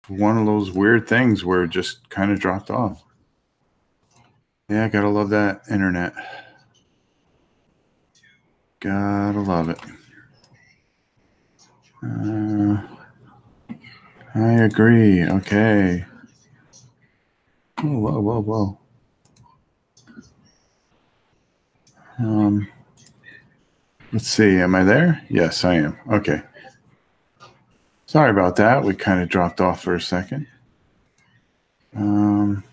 one of those weird things where it just kind of dropped off. Yeah, gotta love that internet. Gotta love it. I agree. Okay. Oh, whoa. Let's see. Am I there? Yes, I am. Okay. Sorry about that. We kind of dropped off for a second. Gonna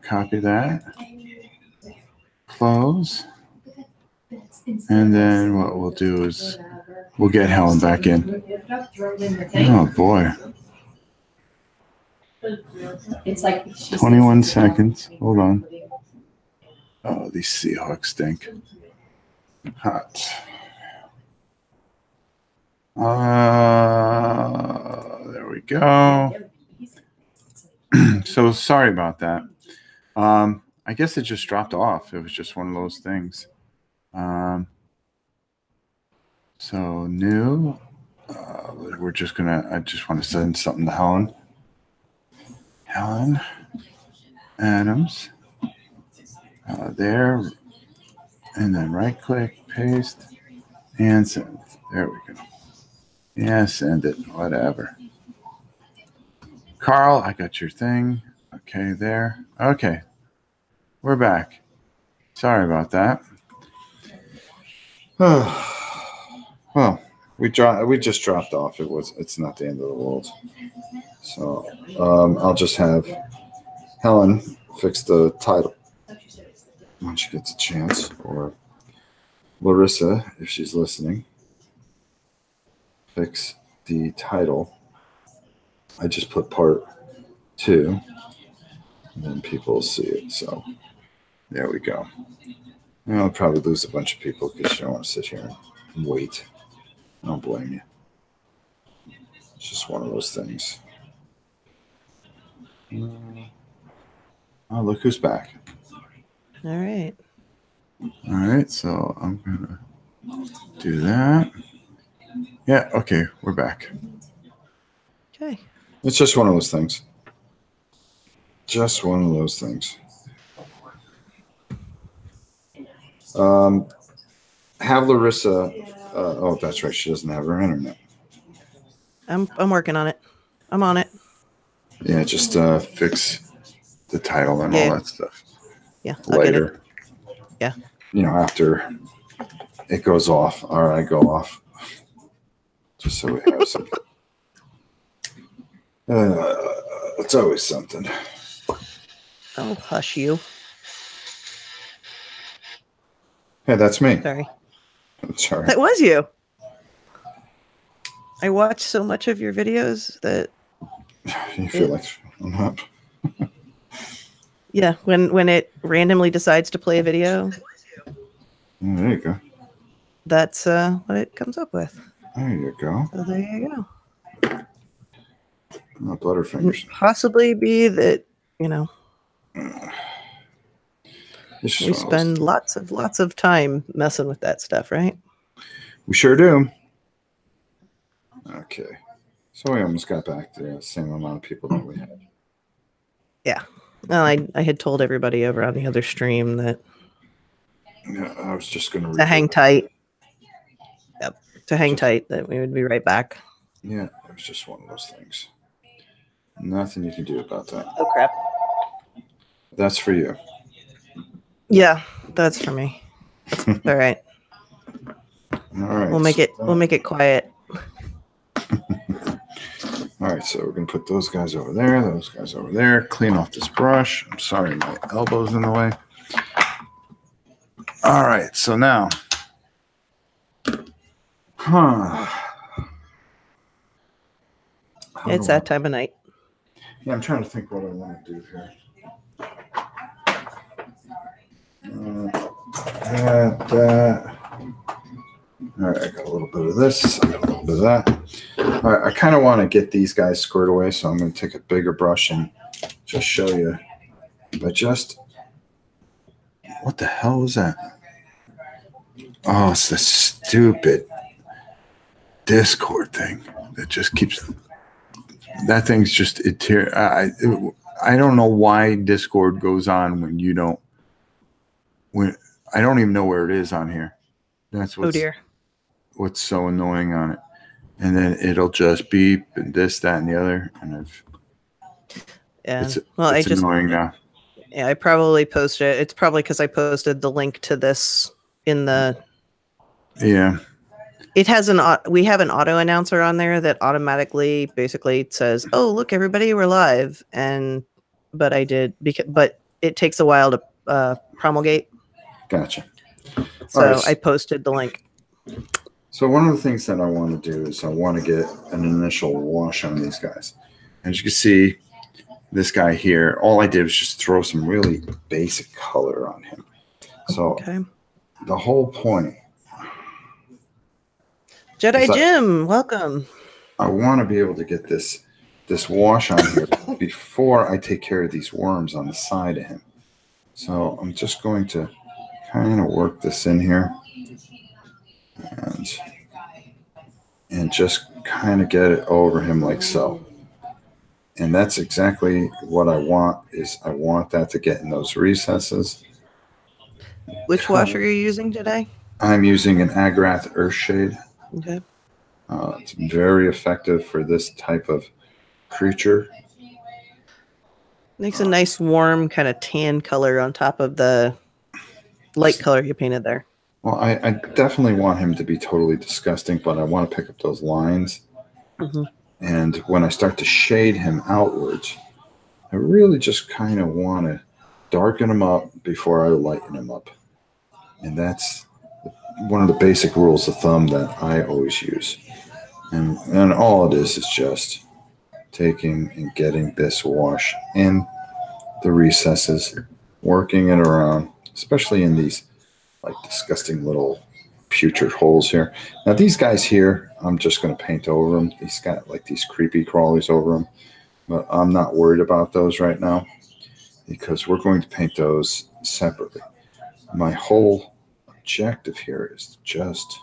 copy that. Close. And then what we'll do is we'll get Helen back in. Oh boy. It's like 21 seconds. Hold on. Oh, these Seahawks stink. Hot. There we go. So sorry about that. I guess it just dropped off. It was just one of those things. So new. We're just gonna. I just want to send something to Helen. Helen Adams. There, and then right click, paste, and send. There we go. Yeah, send it. Whatever. Carl, I got your thing. Okay, there. Okay, we're back. Sorry about that. Well, we just dropped off. It's not the end of the world. So I'll just have Helen fix the title when she gets a chance, or Larissa, if she's listening, fix the title. I just put part 2, and then people will see it. So there we go. And I'll probably lose a bunch of people because you don't want to sit here and wait. I don't blame you. It's just one of those things. Oh, look who's back. All right. All right, so I'm going to do that. Yeah, okay, we're back. Okay. It's just one of those things. Just one of those things. Have Larissa. Oh, that's right. She doesn't have her internet. I'm working on it. I'm on it. Yeah, just fix the title and all that stuff. Yeah, I'll later. get it. Yeah. You know, after it goes off, or I go off, just so we have some. It's always something. Oh, hush you. Hey, that's me. Sorry. Sorry. That was you. I watch so much of your videos that you feel like I'm not. Yeah, when it randomly decides to play a video. There you go. That's what it comes up with. There you go. So there you go. Oh, Butterfingers. Possibly be that, you know, we spend lots of time messing with that stuff, right? We sure do. Okay. So we almost got back to the same amount of people that we had. Yeah. Well, I had told everybody over on the other stream that. Yeah, I was just going to hang tight. Yep. To hang tight, that we would be right back. Yeah, it was just one of those things. Nothing you can do about that. Oh crap. That's for you. Yeah, that's for me. All right. All right. We'll make it quiet. All right, so we're going to put those guys over there, those guys over there, clean off this brush. I'm sorry, my elbow's in the way. All right, so now. It's that time of night. Yeah, I'm trying to think what I want to do here. That. All right, I got a little bit of this. I got a little bit of that. All right, I kind of want to get these guys squared away, so I'm going to take a bigger brush and just show you. But just, what the hell was that? Oh, it's the stupid Discord thing that just keeps that thing's just I don't know why Discord goes on when you don't. When I don't even know where it is on here. That's Oh dear. What's so annoying on it. And then it'll just beep and this, that, and the other. And it's annoying now. Yeah, I probably posted it. It's probably because I posted the link to this in the. Yeah. It has we have an auto announcer on there that automatically basically says, "Oh, look, everybody, we're live." But it takes a while to promulgate. Gotcha. So I posted the link. So one of the things that I want to do is I want to get an initial wash on these guys. As you can see, this guy here, all I did was just throw some really basic color on him. So the whole point. Jedi Jim, welcome. I want to be able to get this wash on here before I take care of these worms on the side of him. So I'm just going to kind of work this in here and just kind of get it over him like so. And that's exactly what I want. I want that to get in those recesses. Which wash are you using today? I'm using an Agrath Earthshade. Okay. It's very effective for this type of creature. Makes a nice warm kind of tan color on top of the light color you painted there. Well, I definitely want him to be totally disgusting, but I want to pick up those lines. Mm-hmm. And when I start to shade him outwards, I really just kind of want to darken him up before I lighten him up. And that's one of the basic rules of thumb that I always use. And all it is just taking and getting this wash in the recesses, working it around, especially in these like disgusting little putrid holes here. Now these guys here, I'm just going to paint over them. These got like these creepy crawlies over them, but I'm not worried about those right now because we're going to paint those separately. My whole objective here is to just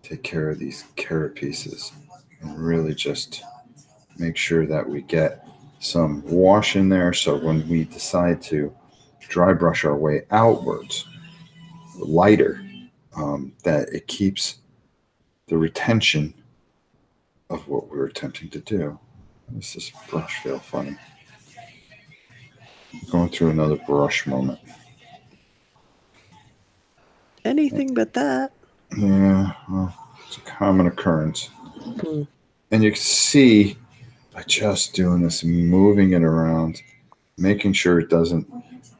take care of these carapaces and really just make sure that we get some wash in there so when we decide to dry brush our way outwards lighter, that it keeps the retention of what we're attempting to do. Does this brush feel funny? I'm going through another brush moment. Anything but that. Yeah, well, it's a common occurrence. And you can see by just doing this, moving it around, making sure it doesn't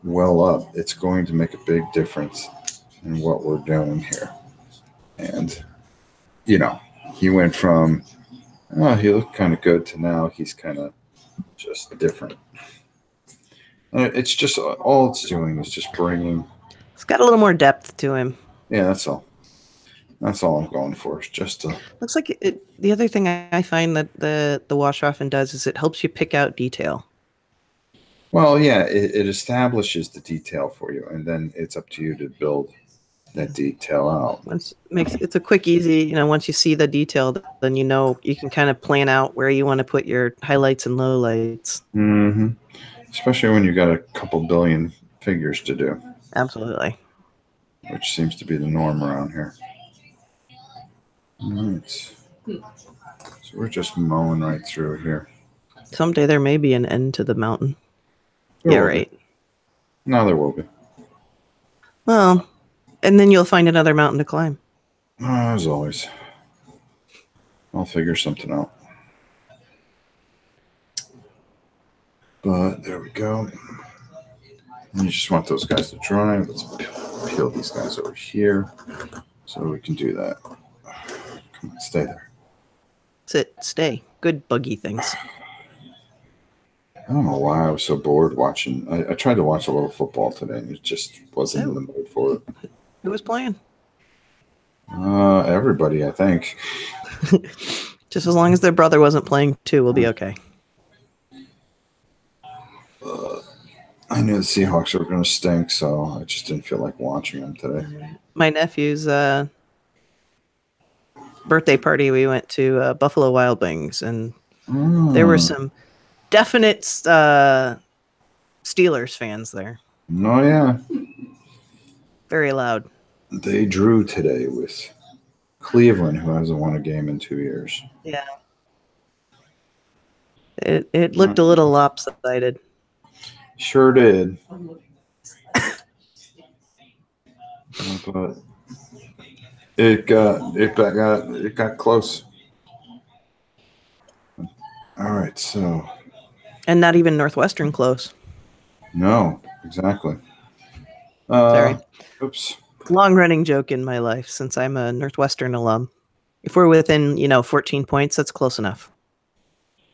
well up, it's going to make a big difference in what we're doing here. And, you know, he went from, oh, he looked kind of good to now he's kind of just different. And it's just, all it's doing is just bringing. It's got a little more depth to him. Yeah, that's all. That's all I'm going for. It's just to. Looks like the other thing I find that the wash often does is it helps you pick out detail. Well, yeah, it establishes the detail for you, and then it's up to you to build that detail out. It's a quick, easy. Once you see the detail, then you can kind of plan out where you want to put your highlights and lowlights. Mm-hmm. Especially when you've got a couple billion figures to do. Absolutely. Which seems to be the norm around here. All right. So we're just mowing right through here. Someday there may be an end to the mountain. Yeah, right. No, there will be. Well, and then you'll find another mountain to climb. As always. I'll figure something out. But there we go. And you just want those guys to dry. Let's peel these guys over here so we can do that. Come on, stay there. Stay. Good buggy things. I don't know why I was so bored watching. I tried to watch a little football today, and it just wasn't in the mood for it. Who was playing? Everybody, I think. Just as long as their brother wasn't playing too, we'll be okay. I knew the Seahawks were going to stink, so I just didn't feel like watching them today. My nephew's birthday party, we went to Buffalo Wild Wings, and there were Mm. some definite Steelers fans there. Oh, yeah. Very loud. They drew today with Cleveland, who hasn't won a game in 2 years. Yeah. It looked a little lopsided. Sure did. But it got close. All right, so. And not even Northwestern close. No, exactly. Sorry. Oops. Long running joke in my life since I'm a Northwestern alum. If we're within, 14 points, that's close enough.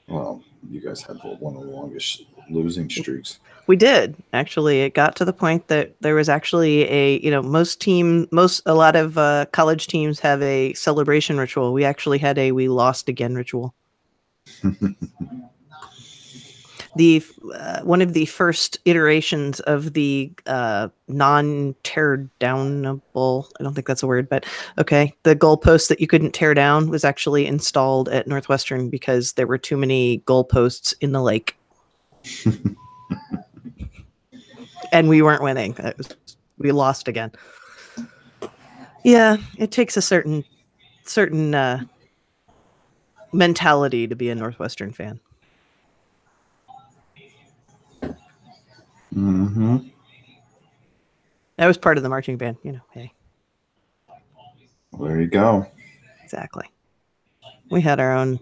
Well, you guys had one of the longest losing streaks. We did. Actually, it got to the point that there was actually a lot of college teams have a celebration ritual. We actually had a we lost again ritual. One of the first iterations of the non-tear downable, I don't think that's a word, but okay, the goalpost that you couldn't tear down was actually installed at Northwestern because there were too many goalposts in the lake. And we weren't winning. We lost again. Yeah, it takes a certain mentality to be a Northwestern fan. Mm-hmm. I was part of the marching band, hey. Well, there you go. Exactly. We had our own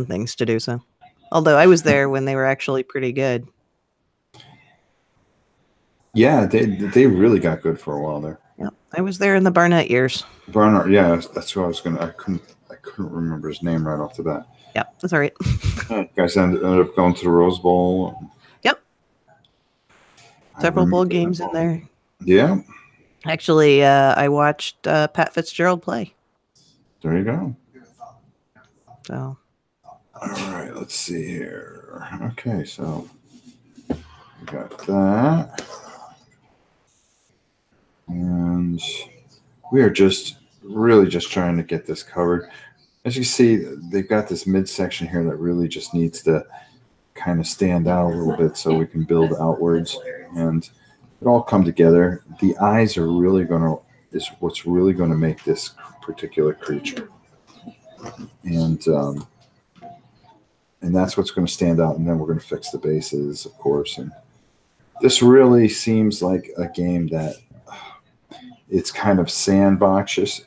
things to do, so. Although I was there when they were actually pretty good. Yeah, they really got good for a while there. Yep, I was there in the Barnett years. Barnard, yeah, that's what I was gonna. I couldn't remember his name right off the bat. Yep, that's all right. You guys ended up going to the Rose Bowl. Yep. Several bowl games in there. Yeah. Actually, I watched Pat Fitzgerald play. There you go. So. All right, let's see here. Okay, so we got that. And we are just trying to get this covered. As you see, they've got this midsection here that really just needs to kind of stand out a little bit so we can build outwards and it all come together. The eyes are really is what's really going to make this particular creature. And that's what's going to stand out. And then we're going to fix the bases, of course. And this really seems like a game that it's kind of boxes.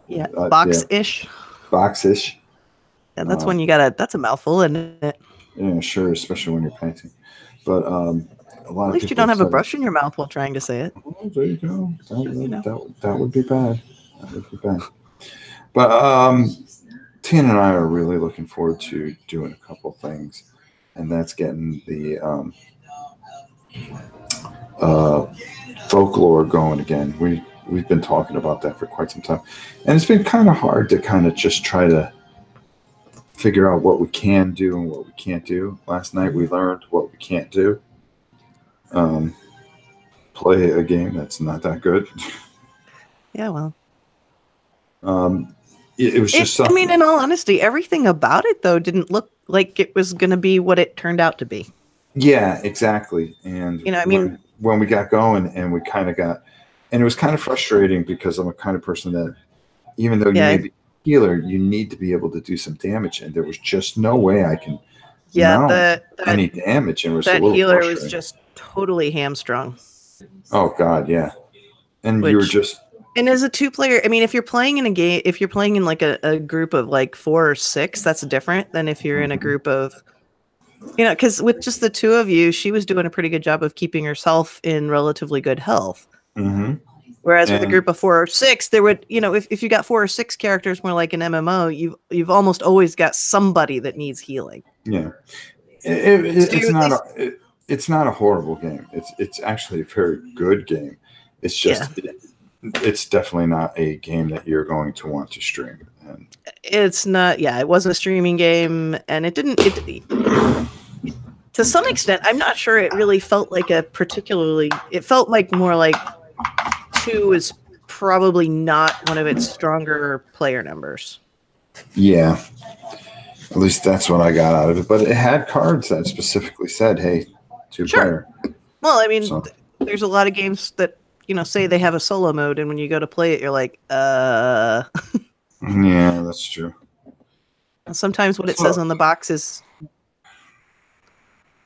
Yeah, box-ish. Yeah, box-ish. Yeah, that's when that's a mouthful, isn't it? Yeah, sure, especially when you're painting. But a lot at least you don't have a brush in your mouth while trying to say it. Oh, there you go. That would be bad. That would be bad. But Tina and I are really looking forward to doing a couple things, and that's getting the folklore going again. We've been talking about that for quite some time, and it's been kind of hard to kind of just try to figure out what we can do and what we can't do. Last night we learned what we can't do. Play a game that's not that good. Yeah, well. It was just something. I mean, in all honesty, everything about it, though, didn't look like it was going to be what it turned out to be. Yeah, exactly. And when we got going and we kind of got, and it was kind of frustrating because I'm a kind of person that even though you may be a healer, you need to be able to do some damage. And there was just no way I can mount any damage. And it was that healer was just totally hamstrung. Oh, God, yeah. And you were just. And as a 2-player, I mean, if you're playing in a game, if you're playing in like a group of like 4 or 6, that's different than if you're in a group of, because with just the 2 of you, she was doing a pretty good job of keeping herself in relatively good health. Mm-hmm. Whereas with a group of 4 or 6, there would, if you got 4 or 6 characters more like an MMO, you've almost always got somebody that needs healing. Yeah, it's not a horrible game. It's actually a very good game. It's just it's definitely not a game that you're going to want to stream. And it's not. Yeah, it wasn't a streaming game, and it didn't. To some extent, I'm not sure it really felt like it felt like more like 2 is probably not one of its stronger player numbers. Yeah. At least that's what I got out of it. But it had cards that specifically said, hey, 2-player. Sure. Well, I mean, So, there's a lot of games that, say they have a solo mode, and when you go to play it, you're like, yeah, that's true. Sometimes what it says on the box is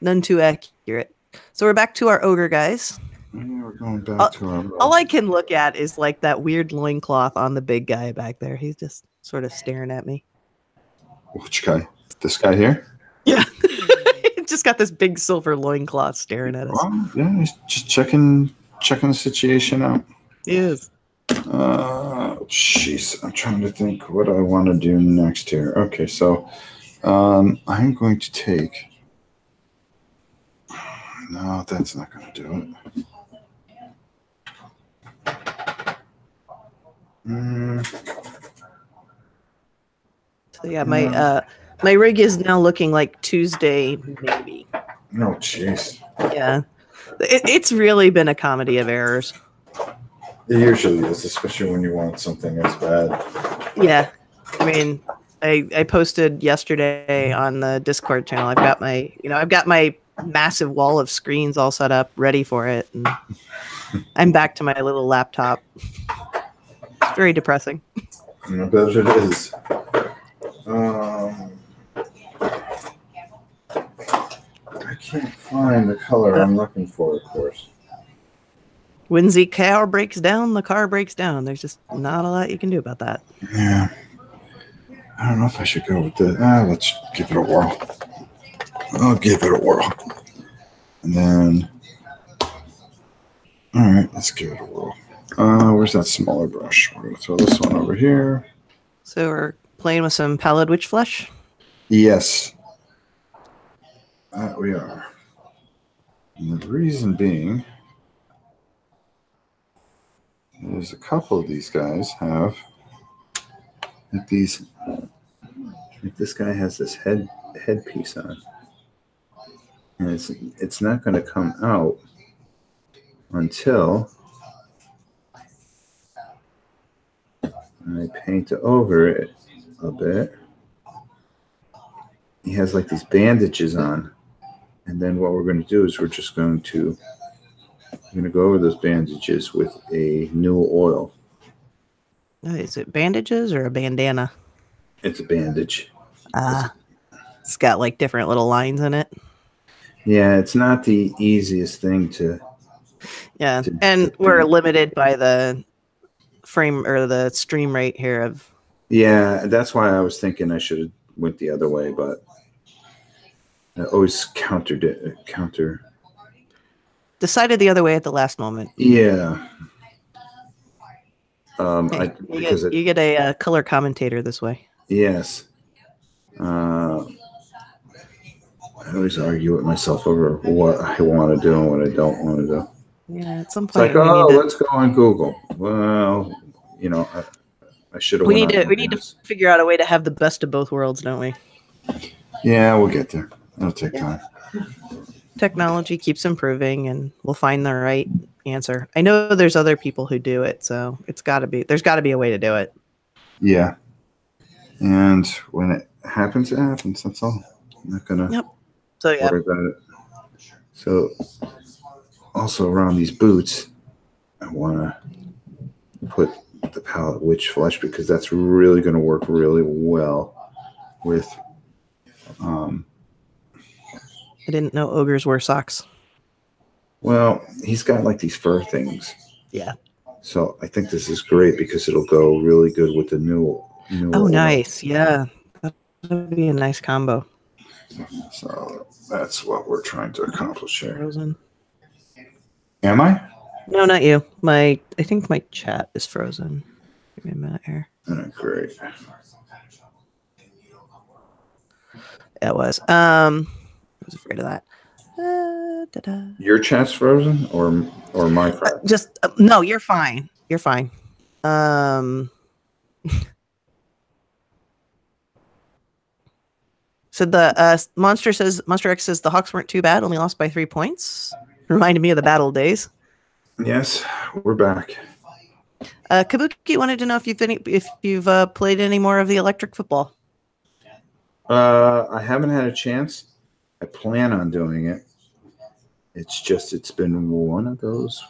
none too accurate. So we're back to our ogre guys. Yeah, we're going back to our... All I can look at is like that weird loincloth on the big guy back there. He's just sort of staring at me. Which guy? This guy here? Yeah. Just got this big silver loincloth staring at us. Well, yeah, he's just checking the situation out. He is. Jeez, I'm trying to think what I want to do next here. Okay, so I'm going to take... No, that's not going to do it. So yeah, my rig is now looking like Tuesday, maybe. No, jeez. Yeah. It's really been a comedy of errors. It usually is, especially when you want something as bad. Yeah. I mean, I posted yesterday on the Discord channel. I've got my massive wall of screens all set up, ready for it. And I'm back to my little laptop. It's very depressing. I bet it is. I can't find the color I'm looking for, of course. When the car breaks down, the car breaks down. There's just not a lot you can do about that. Yeah. I don't know if I should go with the... let's give it a whirl. I'll give it a whirl. And then... All right, let's give it a whirl. Where's that smaller brush? We're going to throw this one over here. So we're playing with some pallid witch flesh? Yes. That we are. And the reason being is a couple of these guys have like these... Like this guy has this headpiece on. And it's not going to come out until I paint over it a bit. He has like these bandages on. And then what we're going to do is we're going to go over those bandages with a new oil. Is it bandages or a bandana? It's a bandage. It's got like different little lines in it. Yeah, it's not the easiest thing to... Yeah, and we're limited by the frame or the stream rate here of... Yeah, that's why I was thinking I should have went the other way, but I always countered it. Decided the other way at the last moment. Yeah. You get a color commentator this way. Yes. I always argue with myself over what I want to do and what I don't want to do. Yeah, at some It's point like, let's go on Google. Well, I should have. We need to figure out a way to have the best of both worlds, don't we? Yeah, we'll get there. It'll take time. Technology keeps improving, and we'll find the right answer. I know there's other people who do it, so there's got to be a way to do it. Yeah, and when it happens, it happens. That's all. I'm not gonna. Yep. So yeah. Worry about it. So, also around these boots, I want to put the pallid witch flesh because that's really going to work really well with. I didn't know ogres wear socks. Well, he's got like these fur things. Yeah. So I think this is great because it'll go really good with the new. Oh, nice. Yeah, that would be a nice combo. So that's what we're trying to accomplish here. Frozen. Am I? No, not you. I think my chat is frozen. Give me a minute here. Great. It was. I was afraid of that. Your chat's frozen or my crap? No, you're fine. You're fine. So the Monster X says the Hawks weren't too bad, only lost by 3 points. Reminded me of the battle days. Yes, we're back. Kabuki wanted to know if you've played any more of the electric football. I haven't had a chance. I plan on doing it. It's been one of those.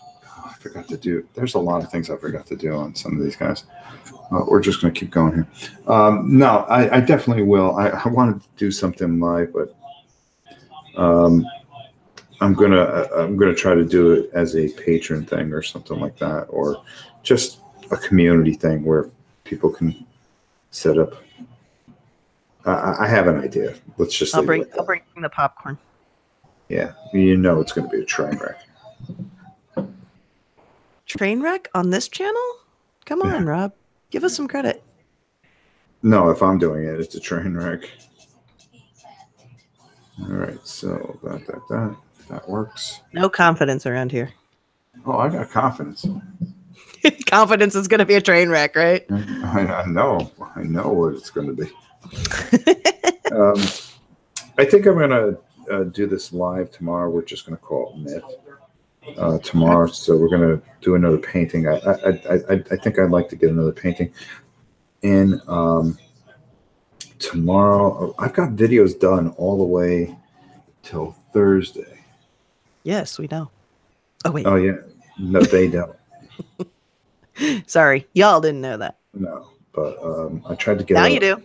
I forgot to do. There's a lot of things I forgot to do on some of these guys. We're just going to keep going here. No, I definitely will. I wanted to do something live, but I'm gonna try to do it as a patron thing or something like that, or just a community thing where people can set up. I have an idea. Let's just. I'll bring the popcorn. Yeah, it's going to be a train wreck. Train wreck on this channel? Come on, Rob. Give us some credit. No, if I'm doing it, it's a train wreck. All right, so that works. No confidence around here. Oh, I got confidence. Confidence is going to be a train wreck, right? I know what it's going to be. I think I'm going to do this live tomorrow. We're just going to call it Myth tomorrow. So we're going to do another painting. I think I'd like to get another painting. And tomorrow, I've got videos done all the way till Thursday. Yes, we know. Oh, wait. Oh, yeah. No, they don't. Sorry. Y'all didn't know that. No, but I tried to get. Now you do.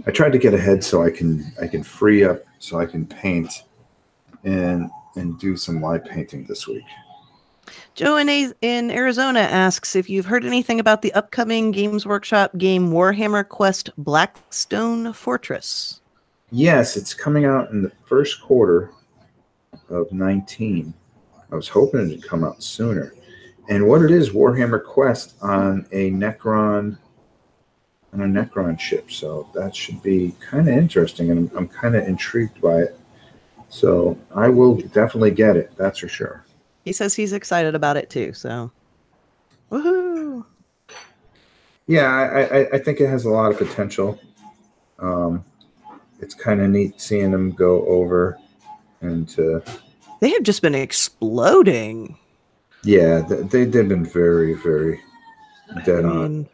I tried to get ahead so I can free up so I can paint and do some live painting this week. Joe in Arizona asks if you've heard anything about the upcoming Games Workshop game Warhammer Quest Blackstone Fortress. Yes, it's coming out in the first quarter of 19. I was hoping it'd come out sooner. And what it is, Warhammer Quest on a Necron ship. So that should be kind of interesting, and I'm kind of intrigued by it. So I will definitely get it. That's for sure. He says he's excited about it too. So, woohoo! Yeah, I think it has a lot of potential. It's kind of neat seeing them go over and they have just been exploding. Yeah, they've been very, very dead on.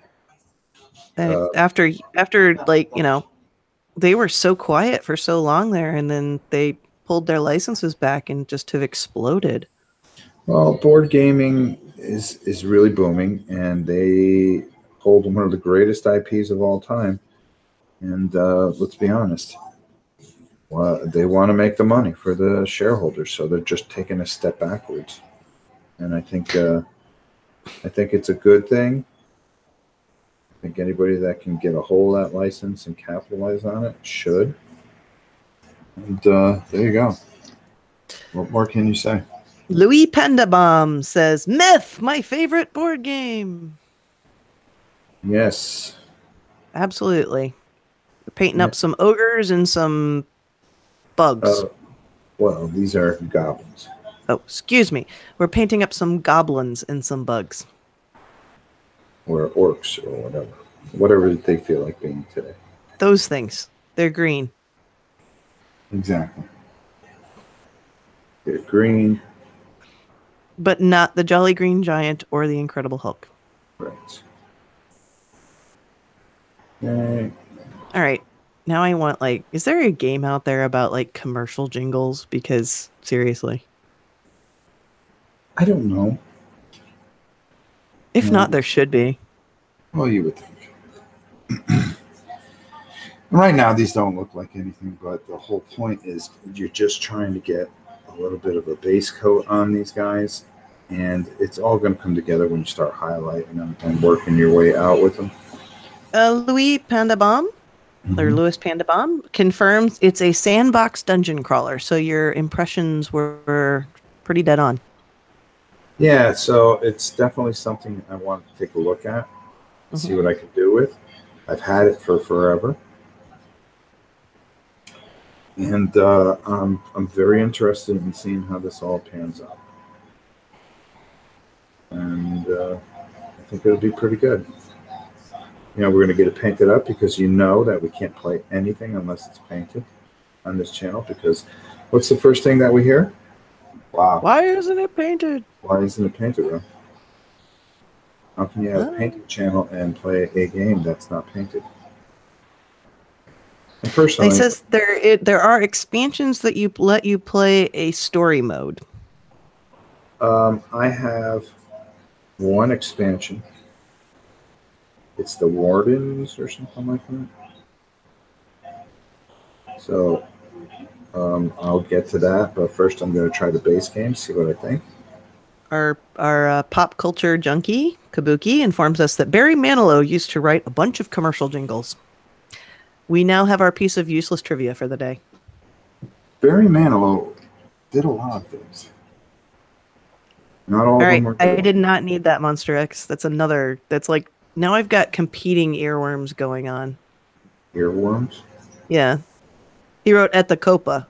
And after like, they were so quiet for so long there, and then they pulled their licenses back and just have exploded. Well, board gaming is really booming, and they hold one of the greatest IPs of all time. And let's be honest, they want to make the money for the shareholders, so they're just taking a step backwards. And I think it's a good thing. I think anybody that can get a hold of that license and capitalize on it should. And there you go. What more can you say? Louis Pendabomb says, Myth, my favorite board game. Yes. Absolutely. We're painting up some ogres and some bugs. Well, these are goblins. Oh, excuse me. We're painting up some goblins and some bugs. Or orcs or whatever. Whatever they feel like being today. Those things. They're green. Exactly. They're green. But not the Jolly Green Giant or the Incredible Hulk. Right. Okay. All right. Now I want, is there a game out there about, commercial jingles? Because, seriously. I don't know. If not, there should be. Well, you would think. Right now, these don't look like anything, but the whole point is you're just trying to get a little bit of a base coat on these guys, and it's all going to come together when you start highlighting them and working your way out with them. Louis Pandabomb, or Louis Pandabomb, confirms it's a sandbox dungeon crawler, so your impressions were pretty dead on. Yeah, so it's definitely something I want to take a look at, see what I can do with. I've had it for forever. And I'm very interested in seeing how this all pans out. And I think it'll be pretty good. We're going to get it painted up because that we can't play anything unless it's painted on this channel. Because what's the first thing that we hear? Wow. Why isn't it painted? Why isn't it painted, bro? How can you have a painting channel and play a game that's not painted? And personally, It says there are expansions that let you play a story mode. I have one expansion. It's the Wardens or something like that. So I'll get to that, but first I'm going to try the base game, see what I think. Our pop culture junkie, Kabuki, informs us that Barry Manilow used to write a bunch of commercial jingles. We now have our piece of useless trivia for the day. Barry Manilow did a lot of things. Not all of them were good. I did not need that, Monster X. That's like, now I've got competing earworms going on. Earworms? Yeah. He wrote At the Copa.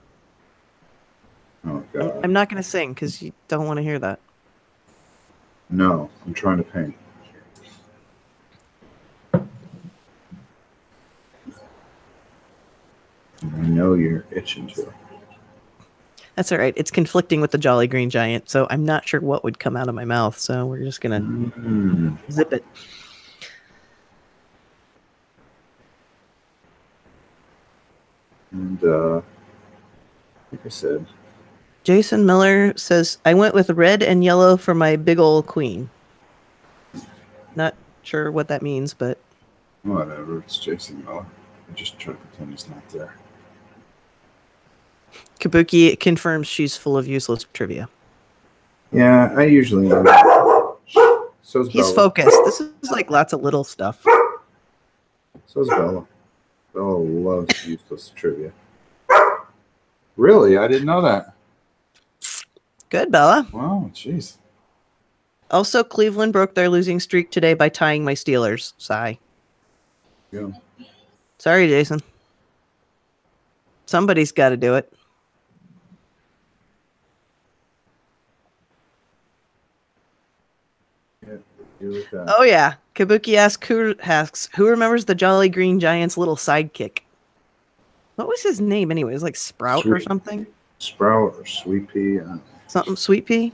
Oh, God. I'm not going to sing because you don't want to hear that. No, I'm trying to paint. I know you're itching to. That's all right. It's conflicting with the Jolly Green Giant, so I'm not sure what would come out of my mouth, so we're just going to zip it. And like I said, Jason Miller says, I went with red and yellow for my big ol' queen. Not sure what that means, but... Whatever, it's Jason Miller. I just try to pretend he's not there. Kabuki confirms she's full of useless trivia. Yeah, I usually am. So's He's Bella. focused. This is like lots of little stuff. So's Bella. Bella loves useless trivia. Really? I didn't know that. Good, Bella. Wow, jeez. Also, Cleveland broke their losing streak today by tying my Steelers. Sigh. Yeah. Sorry, Jason. Somebody's got to do it. Oh, yeah. Kabuki asks, who remembers the Jolly Green Giant's little sidekick? What was his name anyway? It was like Sprout or something? Sprout or Sweet Pea. Something Sweet Pea?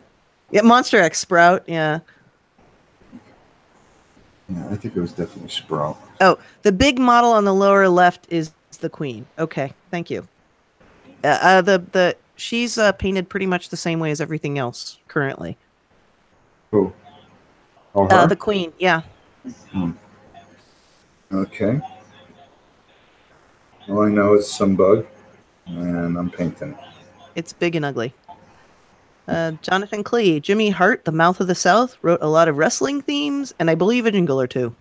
Yeah, Monster X Sprout, yeah. Yeah, I think it was definitely Sprout. Oh, the big model on the lower left is the queen. Okay, thank you. She's painted pretty much the same way as everything else currently. Who? Oh, her? The queen, yeah. Okay. All I know is some bug, and I'm painting it. It's big and ugly. Jonathan Clee, Jimmy Hart, the Mouth of the South, wrote a lot of wrestling themes, and I believe a jingle or two.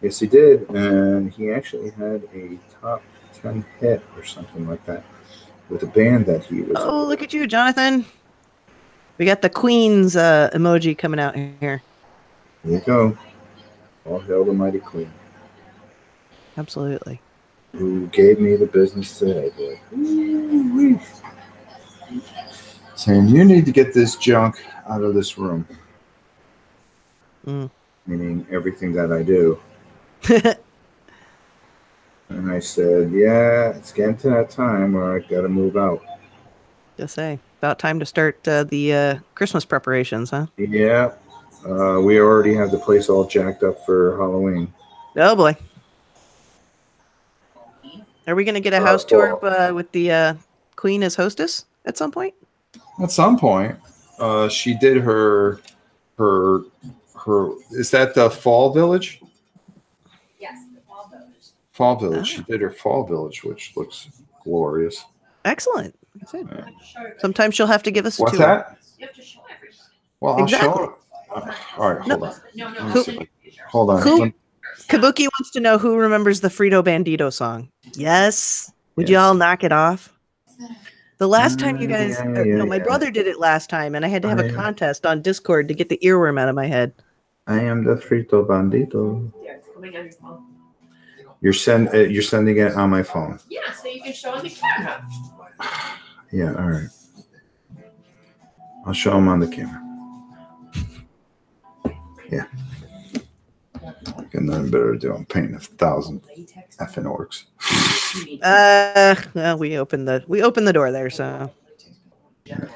Yes, he did, and he actually had a top 10 hit or something like that with a band that he was. Oh, look at you, Jonathan. We got the Queen's emoji coming out here. There you go. All hail the mighty Queen. Absolutely. Who gave me the business today, boy. Saying, you need to get this junk out of this room. Meaning everything that I do. And I said, yeah, it's getting to that time where I got to move out. Just say, about time to start the Christmas preparations, huh? Yeah. We already have the place all jacked up for Halloween. Oh, boy. Are we going to get a house tour with the Queen as hostess at some point? At some point. She did her, is that the Fall Village? Yes, the Fall Village. Fall Village. Oh. She did her Fall Village, which looks glorious. Excellent. Yeah. Sometimes she'll have to give us a What's tour. that? You have to show everybody. Well, I'll Exactly. show it. All right, hold on. No, Let me no. see. Hold on. Who? Kabuki wants to know who remembers the Frito Bandito song. Yes. Would you Yes. all knock it off? The last time you guys... yeah, my brother did it last time, and I had to have a contest on Discord to get the earworm out of my head. I am the Frito Bandito. Yeah, it's coming on your phone. You're sending it on my phone. Yeah, so you can show on the camera. Yeah, all right. I'll show them on the camera. Yeah. Got nothing better to do. I'm painting 1,000 effing orcs. Well, we opened the door there, so. But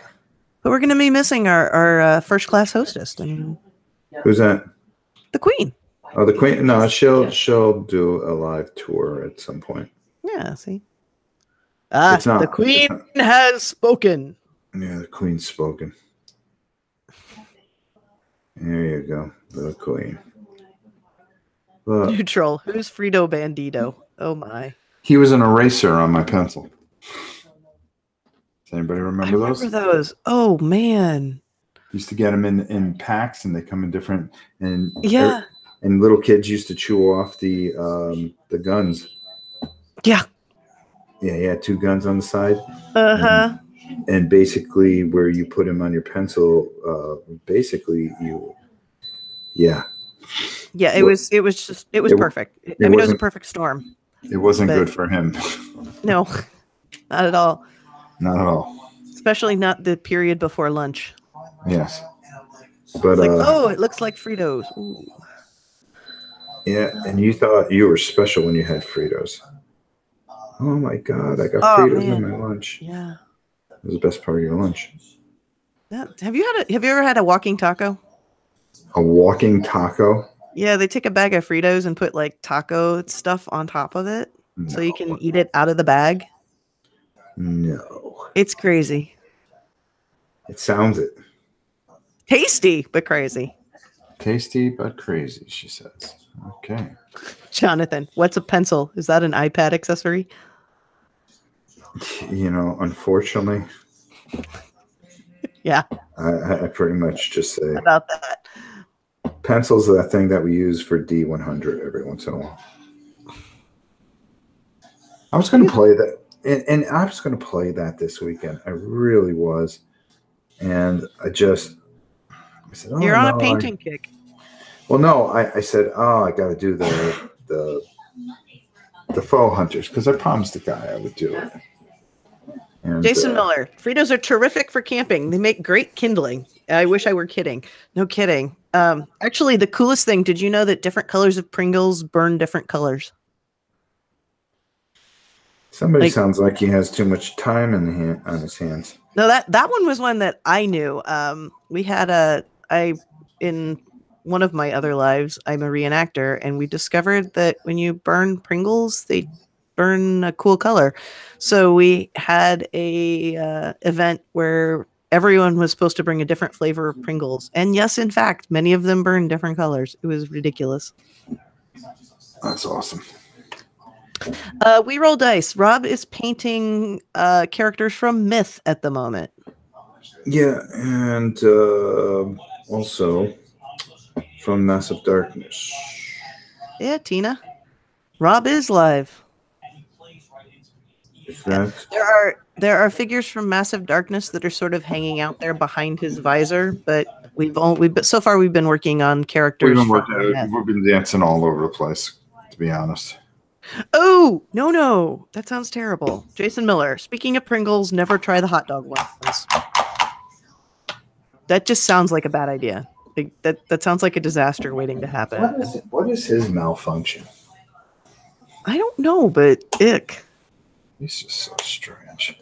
we're going to be missing our first class hostess. I mean, Who's that? The Queen. Oh, the Queen. No, she'll do a live tour at some point. Yeah, see. Ah, It's not. the Queen It's not, has spoken. yeah, the Queen's spoken. There you go, the Queen. But Neutral. Who's Frito Bandito? Oh my. he was an eraser on my pencil. Does anybody remember I remember those? those. Oh man. Used to get them in packs, and they come in different. And Yeah. and little kids used to chew off the guns. Yeah. Yeah, he had 2 guns on the side. Uh-huh. And basically, where you put them on your pencil, basically yeah. Yeah, it was perfect. I mean, it was a perfect storm. It wasn't good for him. No, not at all. Not at all. Especially not the period before lunch. Yes. But it's like, oh, it looks like Fritos. Ooh. Yeah, and you thought you were special when you had Fritos. Oh my God, I got Fritos in my lunch. Yeah. It was the best part of your lunch. Yeah. Have you ever had a walking taco? A walking taco? Yeah, they take a bag of Fritos and put like taco stuff on top of it so you can eat it out of the bag. No. It's crazy. It sounds it. Tasty, but crazy. Tasty, but crazy, she says. Okay. Jonathan, what's a pencil? Is that an iPad accessory? You know, unfortunately. Yeah. I pretty much just say. About that. Pencils are that thing that we use for D100 every once in a while. I was going to play that, and I was going to play that this weekend. I really was. And I said, oh, you're on a painting kick. Well, no, I said, oh, I got to do the faux hunters because I promised the guy I would do it. And, Jason Miller, Fritos are terrific for camping. They make great kindling. I wish I were kidding. No kidding. Actually, the coolest thing, did you know that different colors of Pringles burn different colors? Somebody sounds like he has too much time on his hands. No, that one was one that I knew. We had in one of my other lives, I'm a reenactor, and we discovered that when you burn Pringles, they burn a cool color. So we had a event where everyone was supposed to bring a different flavor of Pringles. And yes, in fact, many of them burn different colors. It was ridiculous. That's awesome. We roll dice. Rob is painting characters from Myth at the moment. Yeah, and also from Massive Darkness. Yeah, Tina. Rob is live. Is that? There are figures from Massive Darkness that are sort of hanging out there behind his visor, but so far we've been working on characters. We've been dancing all over the place, to be honest. Oh, no. That sounds terrible. Jason Miller, speaking of Pringles, never try the hot dog ones. That just sounds like a bad idea. That sounds like a disaster waiting to happen. What is his malfunction? I don't know, but ick. He's just so strange.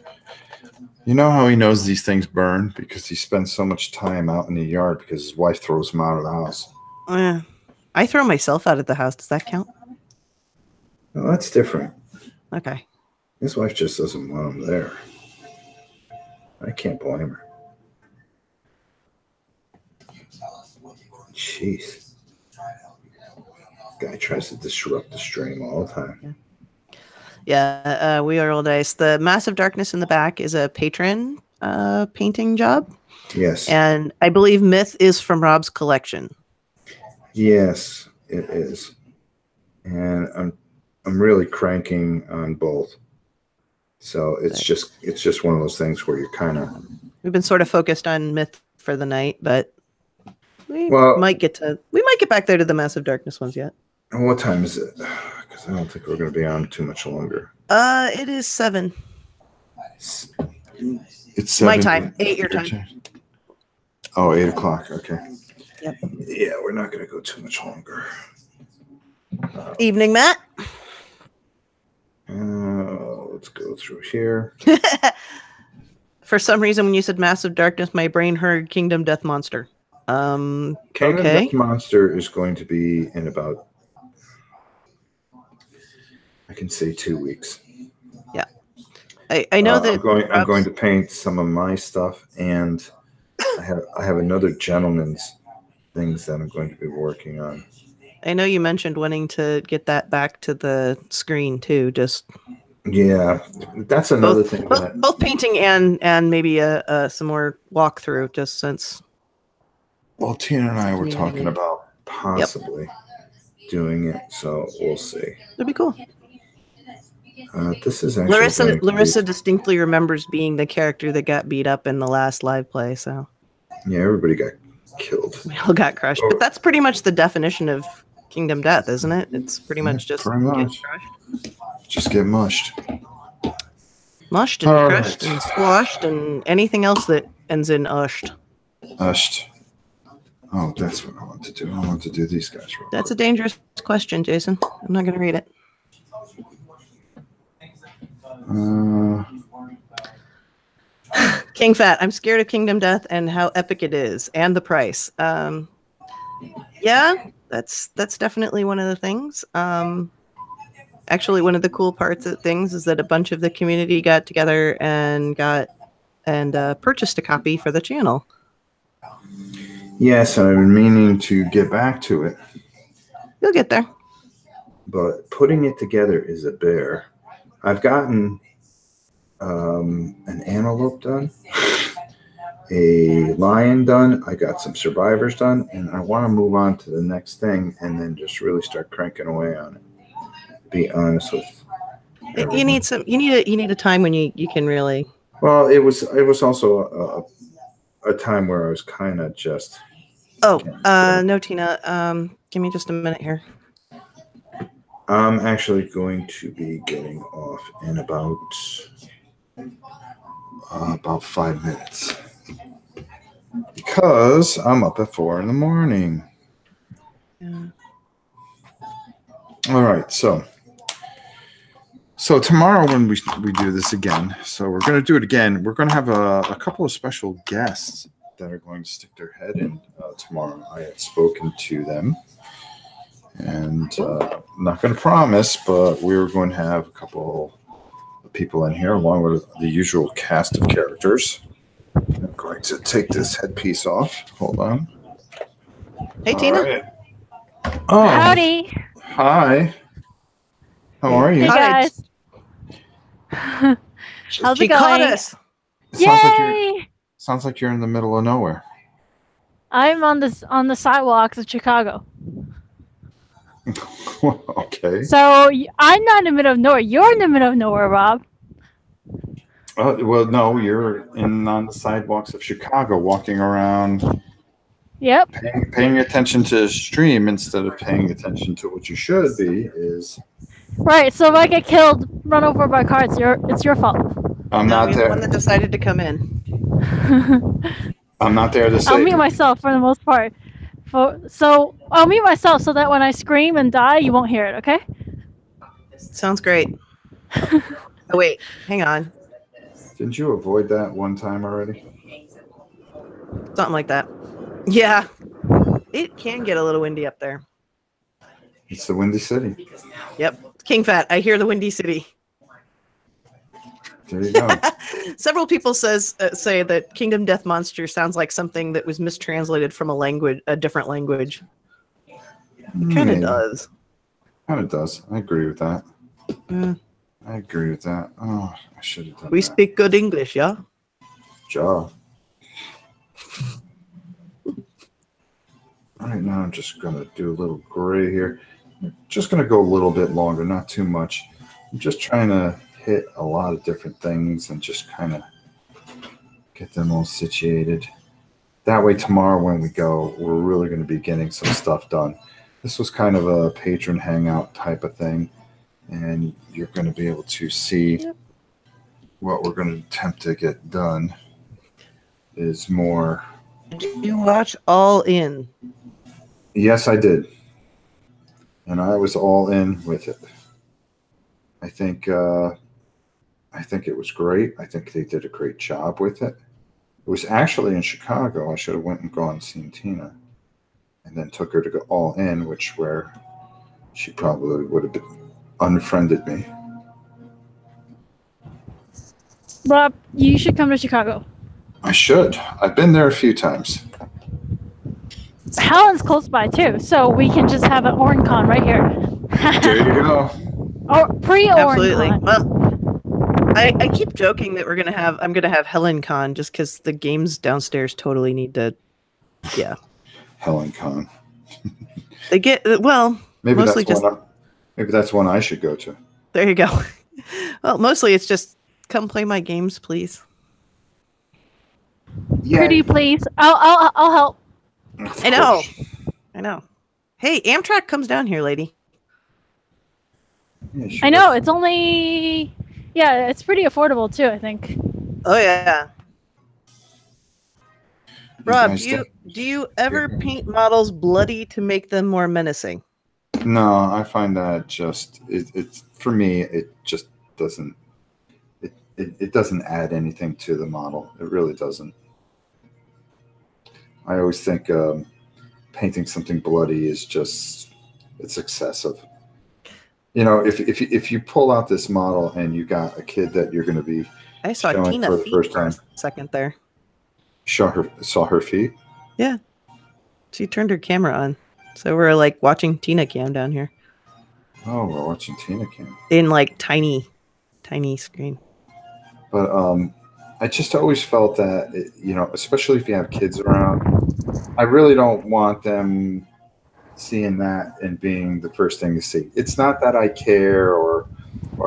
You know how he knows these things burn? Because he spends so much time out in the yard because his wife throws him out of the house. I throw myself out of the house. Does that count? Well, that's different. Okay. His wife just doesn't want him there. I can't blame her. Jeez. Guy tries to disrupt the stream all the time. Yeah, we are all dice. The Massive Darkness in the back is a patron painting job. Yes. And I believe Myth is from Rob's collection. Yes, it is. And I'm really cranking on both. So it's just one of those things where you're kind of. We've been sort of focused on Myth for the night, but we might get back there to the Massive Darkness ones yet. And what time is it? Because I don't think we're going to be on too much longer. It is 7. It's 7. My time. 8 your time. Oh, 8 o'clock. Okay. Yep. Yeah, we're not going to go too much longer. Evening, Matt. Let's go through here. For some reason, when you said Massive Darkness, my brain heard Kingdom Death Monster. Kingdom Okay. Death Monster is going to be in about, I can say 2 weeks. I know that I'm going to paint some of my stuff, and I have another gentleman's things that I'm going to be working on. I know you mentioned wanting to get that back to the screen too. Just Yeah, that's another thing. both painting and maybe some more walkthrough. Just since. Well, Tina and I were Community. talking about possibly doing it, so we'll see. That'd be cool. This is actually Larissa distinctly remembers being the character that got beat up in the last live play. So yeah, everybody got killed. we all got crushed. But that's pretty much the definition of Kingdom Death, isn't it? It's pretty much just pretty much. Just get mushed. Mushed and crushed and squashed and anything else that ends in ushed. Ushed. Oh, that's what I want to do. I want to do these guys. That's a dangerous question, Jason. I'm not going to read it. King Fat. I'm scared of Kingdom Death and how epic it is, and the price. Yeah, that's definitely one of the things. Actually, one of the cool parts of things is that a bunch of the community got together and purchased a copy for the channel. Yes, I've been meaning to get back to it. You'll get there. But putting it together is a bear. I've gotten an antelope done, a lion done. I got some survivors done, and I want to move on to the next thing and then just really start cranking away on it. Be honest with everyone. You need a time when you can really. Well, it was also a time where I was kind of just. Oh, no, Tina. Give me just a minute here. I'm actually going to be getting off in about 5 minutes because I'm up at 4 a.m. Yeah. All right, so tomorrow when we do this again, so we're going to do it again. We're going to have a couple of special guests that are going to stick their head in tomorrow. I had spoken to them. And I'm not going to promise, but we're going to have a couple of people in here along with the usual cast of characters. I'm going to take this headpiece off. Hold on. Hey, Tina. Right. Oh, howdy. Hi. How are you? Hey, guys. How's it going? Caught us. Sounds like you're in the middle of nowhere. I'm on the sidewalks of Chicago. Okay. So I'm not in the middle of nowhere. You're in the middle of nowhere, Rob. Well, no, you're on the sidewalks of Chicago, walking around. Yep. Paying attention to the stream instead of paying attention to what you should be is. Right. So if I get killed, run over by car, it's your fault. I'm not you're there. the one that decided to come in. I'm not there to save I'll mute you. myself for the most part. So I'll mute myself so that when I scream and die, you won't hear it. Okay? Sounds great. Oh, wait, hang on. Didn't you avoid that one time already? Something like that. Yeah. It can get a little windy up there. It's the Windy City. Yep. King Fat, I hear the Windy City. There you go. Several people say that Kingdom Death Monster sounds like something that was mistranslated from a different language. It kind of does. Kind of does. I agree with that. Yeah. I agree with that. Oh, I should have done We that. speak good English, yeah? Jaw. All right, now I'm just going to do a little gray here. I'm just going to go a little bit longer, not too much. I'm just trying to hit a lot of different things and just kind of get them all situated. That way tomorrow when we go, we're really going to be getting some stuff done. This was kind of a patron hangout type of thing, and you're going to be able to see what we're going to attempt to get done is more. Did you watch All In? Yes, I did. And I was all in with it. I think it was great. I think they did a great job with it. It was actually in Chicago. I should have went and gone and seen Tina, and then took her to go all in, where she probably would have unfriended me. Rob, you should come to Chicago. I should. I've been there a few times. Helen's close by too, so we can just have an OrnCon right here. There you go. Or Absolutely. pre-OrnCon. Well, I keep joking that I'm gonna have Helen Con just because the games downstairs totally need to. Yeah. Helen Con. They get well. Maybe mostly that's just. maybe that's one I should go to. There you go. Well, mostly it's just come play my games, please. Yeah. Pretty please. I'll help. Of I know. course. I know. Hey, Amtrak comes down here, lady. Yeah, she I know, does. it's only it's pretty affordable too, I think. Oh yeah. You Rob, guys do you ever paint models bloody to make them more menacing? No, I find that just it's for me. It just doesn't. It doesn't add anything to the model. It really doesn't. I always think painting something bloody is it's excessive. You know, if you pull out this model and you got a kid that you're going to be I saw showing Tina for the feet first for a time, second there. saw her feet. She turned her camera on. So we're like watching Tina Cam down here Oh, we're watching Tina Cam. in like tiny screen. But I just always felt that, you know, especially if you have kids around, I really don't want them seeing that and being the first thing to see. It's not that I care or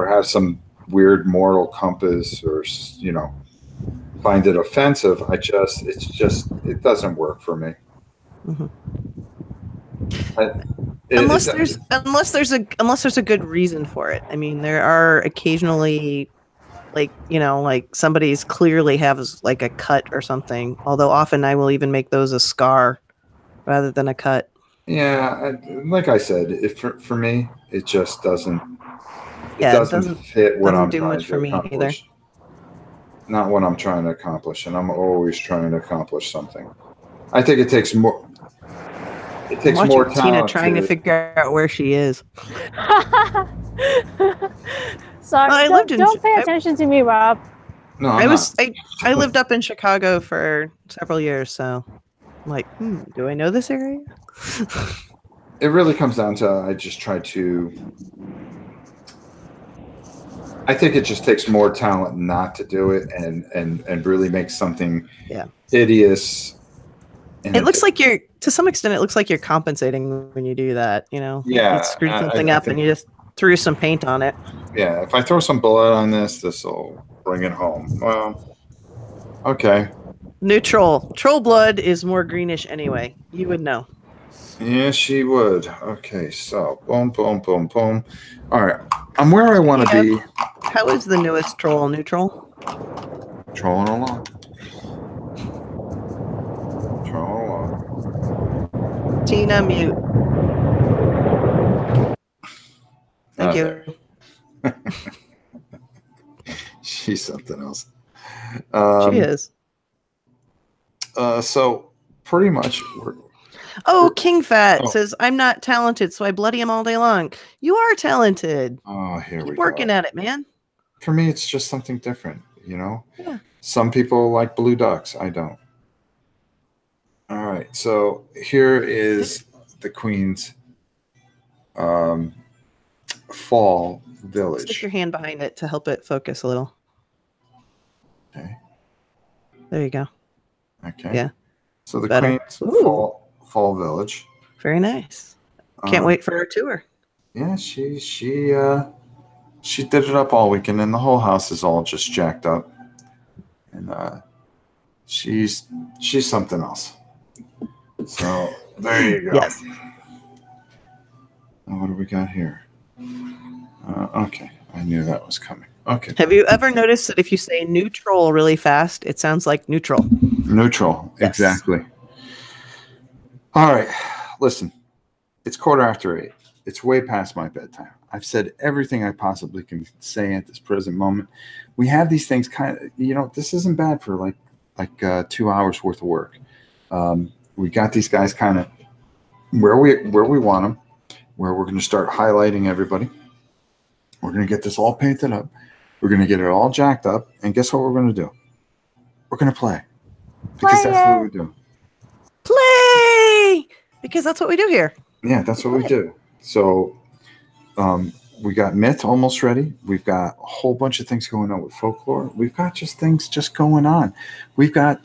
have some weird moral compass or, you know, find it offensive. It doesn't work for me. Mhm. Unless Unless there's a good reason for it. I mean, there are occasionally, like, you know, like somebody's clearly has like a cut or something. Although often I will even make those a scar rather than a cut. yeah, like I said, for me, it just doesn't. It Yeah, it doesn't fit what doesn't I'm do trying much to for me either. accomplish. Not what I'm trying to accomplish, and I'm always trying to accomplish something. I think it takes more. It takes Watching more Tina talent trying to figure out where she is. Sorry, I lived in- don't pay I- attention to me, Rob. No, I'm not. I lived up in Chicago for several years, so I'm like, do I know this area? It really comes down to I just try to. I think it just takes more talent not to do it and really make something hideous. And It looks like to some extent, it looks like you're compensating when you do that. You know, Yeah, you screwed something I up and think- you just threw some paint on it. Yeah, if I throw some blood on this will bring it home. Well, okay. Neutral. Troll blood is more greenish anyway. You would know. Yeah, she would. Okay, so boom, boom, boom, boom. All right, I'm where I want to be. How is the newest troll? Neutral? Trolling along. Trolling along. Tina, mute. Thank you. There. She's something else. She is. So pretty much, Oh, King Fat Oh. says, I'm not talented, so I bloody him all day long. You are talented. oh, here we Keep go. working at it, man. For me, it's just something different, you know? Yeah. Some people like blue ducks. I don't. All right. So here is the Queen's fall Stick village. your hand behind it to help it focus a little. Okay. There you go. Okay. Yeah. So the Better. Queen's Ooh. fall village. Very nice. Can't Um, wait for our tour. Yeah, she did it up all weekend, and the whole house is all just jacked up. And she's something else. So there you go. Yes. What do we got here? Okay, I knew that was coming. Okay, Have you ever noticed that if you say neutral really fast, it sounds like neutral? neutral, Yes. exactly. All right, listen, it's 8:15. It's way past my bedtime. I've said everything I possibly can say at this present moment. We have these things kind of, you know, this isn't bad for like like 2 hours worth of work. We got these guys kind of where we want them, where we're going to start highlighting everybody. We're going to get this all painted up. We're going to get it all jacked up. And guess what we're going to do? We're going to play. Because that's what we do. Play! Because that's what we do here. Yeah, that's what we do. So we got myth almost ready. We've got a whole bunch of things going on with folklore. We've got just things just going on. We've got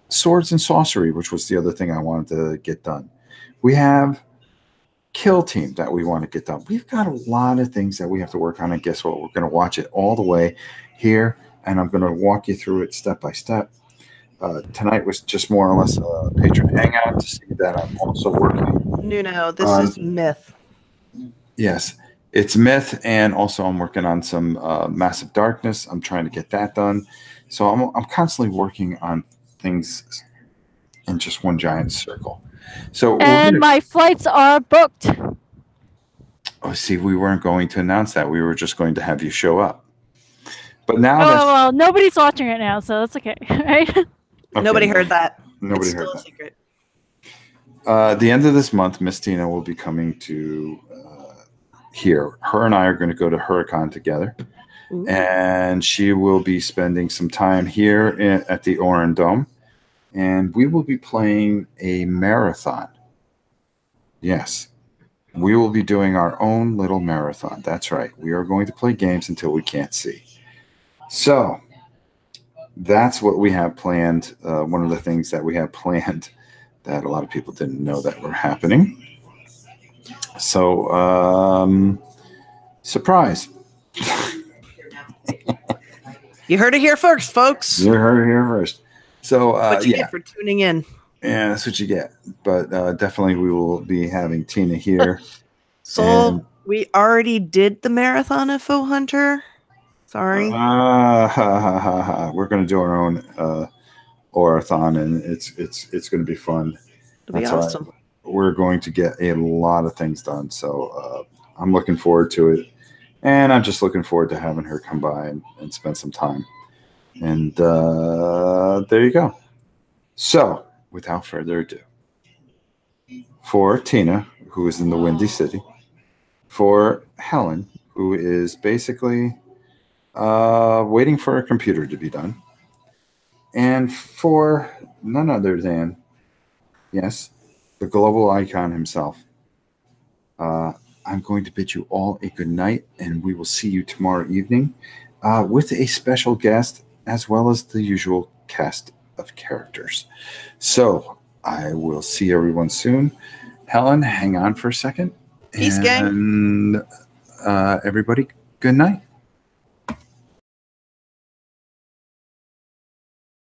swords and sorcery, which was the other thing I wanted to get done. We have kill team that we want to get done. We've got a lot of things that we have to work on. And guess what? We're going to watch it all the way here. And I'm going to walk you through it step by step. Tonight was just more or less a patron hangout to see that I'm also working. No, this is myth. Yes, it's myth, and also I'm working on some massive darkness. I'm trying to get that done. So I'm constantly working on things in just one giant circle. So And my flights are booked. Oh, see, we weren't going to announce that. We were just going to have you show up. But now Oh, well, nobody's watching it now, so that's okay, right? Okay, Nobody heard that. Nobody It's heard still a that. secret. The end of this month, Miss Tina will be coming to here. Her and I are going to go to Huracan together. Ooh. And she will be spending some time here at the Oran Dome. And we will be playing a marathon. Yes. We will be doing our own little marathon. That's right. We are going to play games until we can't see. So that's what we have planned. One of the things that we have planned that a lot of people didn't know that were happening. So, surprise. You heard it here first, folks. You heard it here first. So, What you get for tuning in. Yeah, that's what you get. But definitely we will be having Tina here. So we already did the marathon of Foe Hunter. Sorry. We're going to do our own Orathon, and it's going to be fun. It'll be That's awesome. right. We're going to get a lot of things done. So I'm looking forward to it. And I'm just looking forward to having her come by and spend some time. And there you go. So without further ado, for Tina, who is in the Windy City, for Helen, who is basically waiting for a computer to be done, and for none other than, yes, the global icon himself, I'm going to bid you all a good night, and we will see you tomorrow evening with a special guest as well as the usual cast of characters. So I will see everyone soon. Helen, hang on for a second. Peace, gang. And everybody, good night.